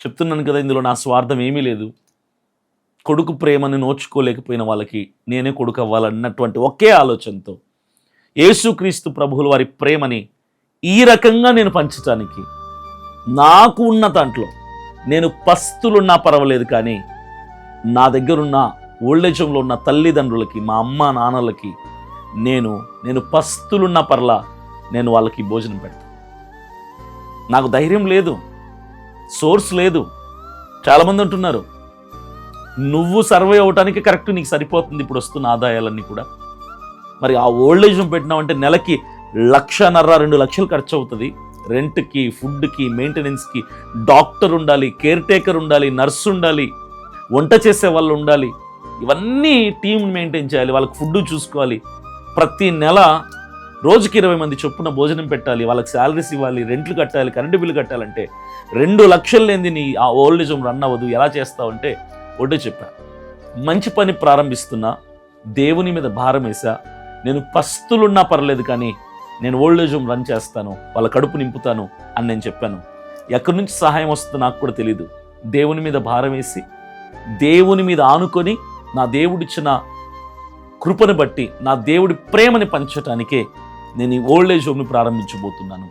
చెప్తున్నాను కదా, ఇందులో నా స్వార్థం ఏమీ లేదు. కొడుకు ప్రేమని నోచుకోలేకపోయిన వాళ్ళకి నేనే కొడుకు అవ్వాలన్నటువంటి ఒకే ఆలోచనతో యేసుక్రీస్తు ప్రభువుల వారి ప్రేమని ఈ రకంగా నేను పంచటానికి, నాకు ఉన్న దాంట్లో నేను పస్తులున్నా పర్వాలేదు, కానీ నా దగ్గరున్న ఓల్డేజంలో ఉన్న తల్లిదండ్రులకి, మా అమ్మ నాన్నలకి నేను పస్తులున్న పర్లా నేను వాళ్ళకి భోజనం పెడతాను. నాకు ధైర్యం లేదు, సోర్స్ లేదు. చాలామంది అంటున్నారు, నువ్వు సర్వే అవటానికి కరెక్ట్, నీకు సరిపోతుంది ఇప్పుడు వస్తున్న ఆదాయాలన్నీ కూడా. మరి ఆ ఓల్డేజ్ హోమ్ పెట్టినామంటే నెలకి 1.5-2 లక్షలు ఖర్చు అవుతుంది. రెంట్కి, ఫుడ్కి, మెయింటెనెన్స్కి, డాక్టర్ ఉండాలి, కేర్ టేకర్ ఉండాలి, నర్స్ ఉండాలి, వంట చేసే వాళ్ళు ఉండాలి. ఇవన్నీ టీం మెయింటైన్ చేయాలి, వాళ్ళకి ఫుడ్ చూసుకోవాలి. ప్రతి నెల రోజుకి 20 మంది చొప్పున భోజనం పెట్టాలి, వాళ్ళకి శాలరీస్ ఇవ్వాలి, రెంట్లు కట్టాలి, కరెంటు బిల్లు కట్టాలంటే 2 లక్షలు లేనిది నీ ఆ ఓల్డేజ్ హోమ్ రన్ అవ్వదు. ఎలా చేస్తావు అంటే ఒకటే చెప్పా, మంచి పని ప్రారంభిస్తున్నా, దేవుని మీద భారం వేసా, నేను పస్తులున్నా పర్లేదు కానీ నేను ఓల్డేజ్ హోమ్ రన్ చేస్తాను, వాళ్ళ కడుపు నింపుతాను అని నేను చెప్పాను. ఎక్కడి నుంచి సహాయం వస్తుందో నాకు కూడా తెలీదు. దేవుని మీద భారం వేసి, దేవుని మీద ఆనుకొని, నా దేవుడిచ్చిన కృపను బట్టి, నా దేవుడి ప్రేమని పంచటానికే నేను ఈ ఓల్డేజ్ హోమ్ని ప్రారంభించబోతున్నాను.